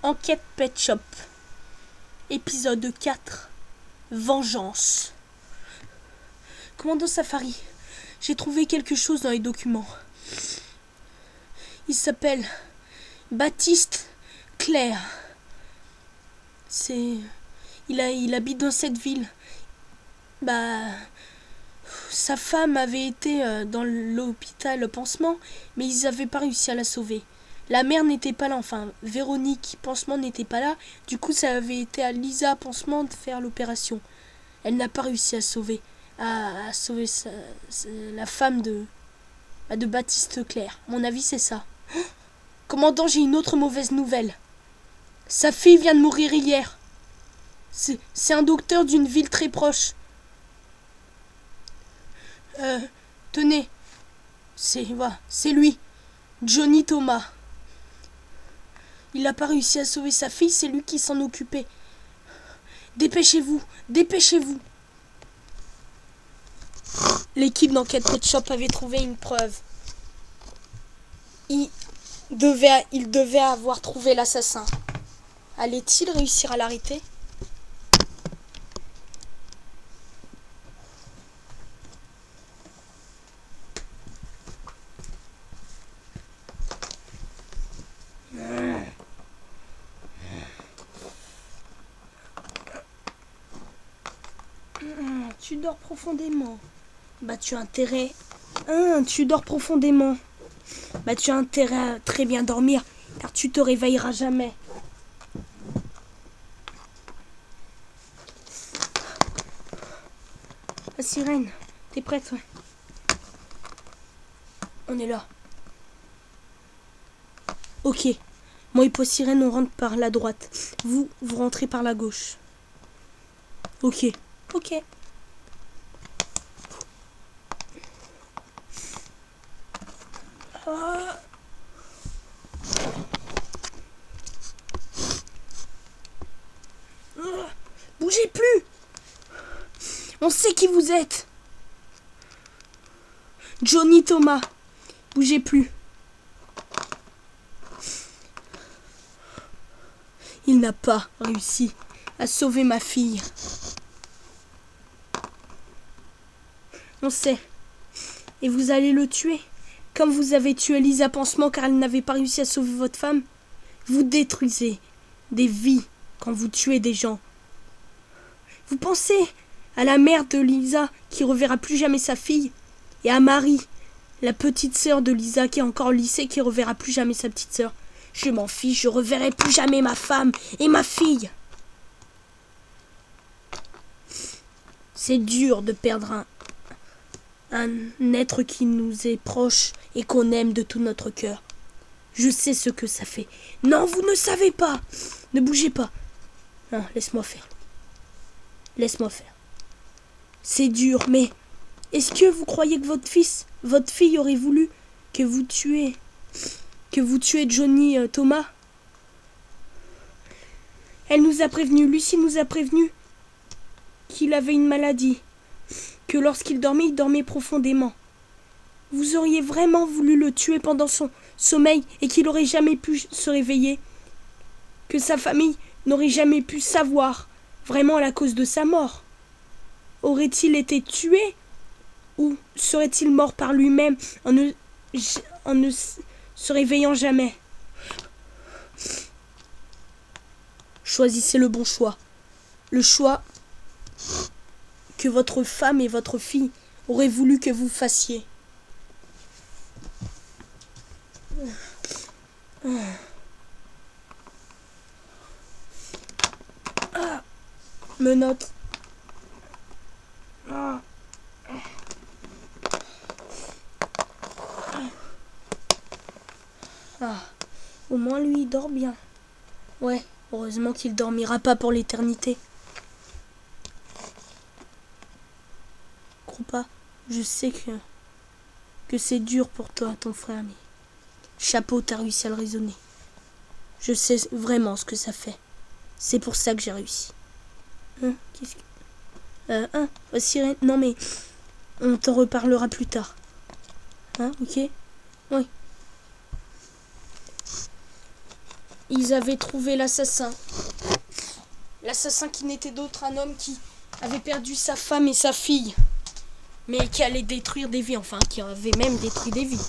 Enquête Pet Shop. Épisode 4. Vengeance. Commandant Safari, j'ai trouvé quelque chose dans les documents. Il s'appelle Baptiste Clair. Il habite dans cette ville. Sa femme avait été dans l'hôpital pansement, mais ils n'avaient pas réussi à la sauver. La mère n'était pas là, enfin Véronique Pansement n'était pas là. Du coup, ça avait été à Lisa Pansement de faire l'opération. Elle n'a pas réussi à sauver la femme de Baptiste Clair. À mon avis, c'est ça. Commandant, j'ai une autre mauvaise nouvelle. Sa fille vient de mourir hier. C'est un docteur d'une ville très proche. Tenez. C'est lui. Johnny Thomas. Il n'a pas réussi à sauver sa fille, c'est lui qui s'en occupait. Dépêchez-vous. L'équipe d'enquête Pet Shop avait trouvé une preuve. Il devait avoir trouvé l'assassin. Allait-il réussir à l'arrêter ? Tu dors profondément. Tu as intérêt. Tu dors profondément. Tu as intérêt à très bien dormir, car tu te réveilleras jamais. La sirène, t'es prête, ouais. On est là. Ok. Moi et Post Sirène, on rentre par la droite. Vous rentrez par la gauche. Ok. Bougez plus. On sait qui vous êtes. Johnny Thomas. Bougez plus. Il n'a pas réussi à sauver ma fille. On sait. Et vous allez le tuer. Comme vous avez tué Lisa Pansement car elle n'avait pas réussi à sauver votre femme. Vous détruisez des vies quand vous tuez des gens. Vous pensez à la mère de Lisa qui reverra plus jamais sa fille, et à Marie, la petite sœur de Lisa qui est encore au lycée, qui reverra plus jamais sa petite sœur. Je m'en fiche, je reverrai plus jamais ma femme et ma fille. C'est dur de perdre un être qui nous est proche et qu'on aime de tout notre cœur. Je sais ce que ça fait. Non, vous ne savez pas. Ne bougez pas. Non, laisse-moi faire. C'est dur, mais est-ce que vous croyez que votre fille aurait voulu que vous tuiez Johnny Thomas ? Elle nous a prévenu, Lucie nous a prévenu qu'il avait une maladie, que lorsqu'il dormait, il dormait profondément. Vous auriez vraiment voulu le tuer pendant son sommeil et qu'il n'aurait jamais pu se réveiller, que sa famille n'aurait jamais pu savoir vraiment la cause de sa mort. Aurait-il été tué ou serait-il mort par lui-même en ne se réveillant jamais ? Choisissez le bon choix. Le choix que votre femme et votre fille auraient voulu que vous fassiez. Menottes. Au moins lui il dort bien. Ouais, heureusement qu'il dormira pas pour l'éternité. Crois pas, je sais que c'est dur pour toi, ton frère, mais chapeau, t'as réussi à le raisonner. Je sais vraiment ce que ça fait. C'est pour ça que j'ai réussi. Qu'est-ce que... Sirène, non mais on t'en reparlera plus tard. Ok ? Oui. ils avaient trouvé l'assassin. L'assassin qui n'était d'autre un homme qui avait perdu sa femme et sa fille. Mais qui allait détruire des vies, enfin, qui avait même détruit des vies.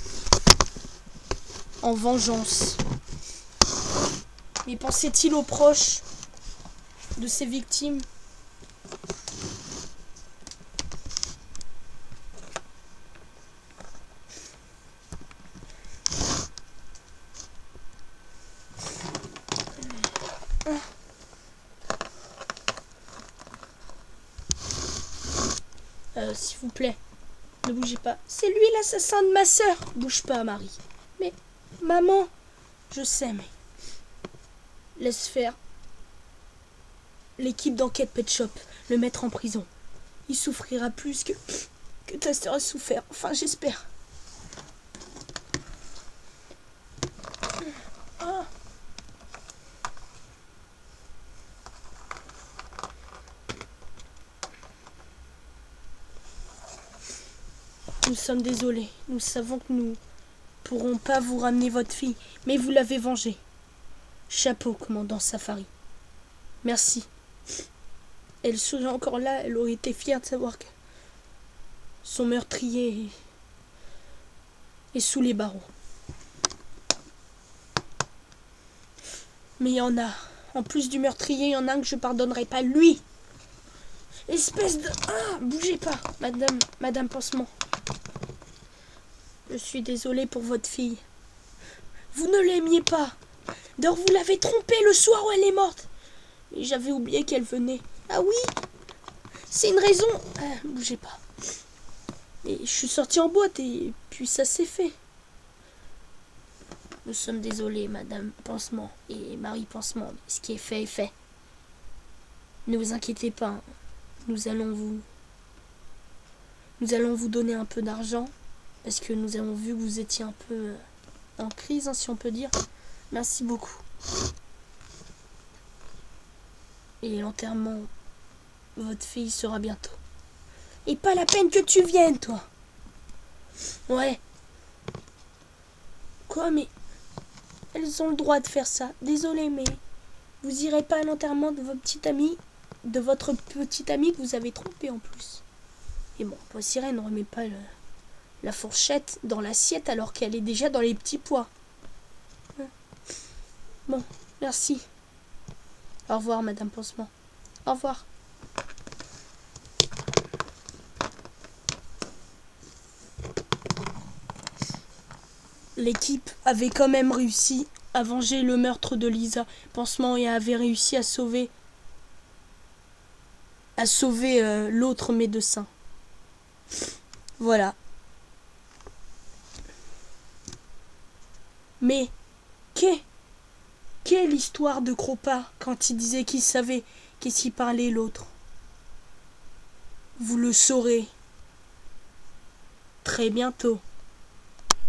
En vengeance. Mais pensait-il aux proches de ses victimes ? S'il vous plaît, ne bougez pas. C'est lui l'assassin de ma sœur. Bouge pas, Marie. Mais, maman, je sais, mais... Laisse faire. L'équipe d'enquête Pet Shop, le mettre en prison. Il souffrira plus que ta sœur a souffert. Enfin, j'espère. Ah. Nous sommes désolés. Nous savons que nous pourrons pas vous ramener votre fille, mais vous l'avez vengée. Chapeau, commandant Safari. Merci. Elle serait encore là, elle aurait été fière de savoir que son meurtrier est sous les barreaux. Mais il y en a. En plus du meurtrier, il y en a un que je pardonnerai pas. Lui. Espèce de... Ah, bougez pas, Madame Pansement. Je suis désolée pour votre fille. Vous ne l'aimiez pas. D'ailleurs, vous l'avez trompée le soir où elle est morte. Mais j'avais oublié qu'elle venait. Ah oui, c'est une raison. Ah, bougez pas. Et je suis sortie en boîte et puis ça s'est fait. Nous sommes désolés, Madame Pansement et Marie Pansement. Ce qui est fait est fait. Ne vous inquiétez pas. Nous allons vous donner un peu d'argent. Parce que nous avons vu que vous étiez un peu en crise, hein, si on peut dire. Merci beaucoup. Et l'enterrement, votre fille sera bientôt. Et pas la peine que tu viennes, toi. Ouais. Quoi, mais... Elles ont le droit de faire ça. Désolée, mais... Vous irez pas à l'enterrement de votre petite amie que vous avez trompée en plus. Et bon, Sirène, ne remet pas la fourchette dans l'assiette alors qu'elle est déjà dans les petits pois. Bon, merci. Au revoir, Madame Pansement. Au revoir. L'équipe avait quand même réussi à venger le meurtre de Lisa Pansement et avait réussi à sauver l'autre médecin. Voilà. Mais quelle histoire de Cropa quand il disait qu'il savait qu'est-ce qu'il parlait l'autre. Vous le saurez très bientôt.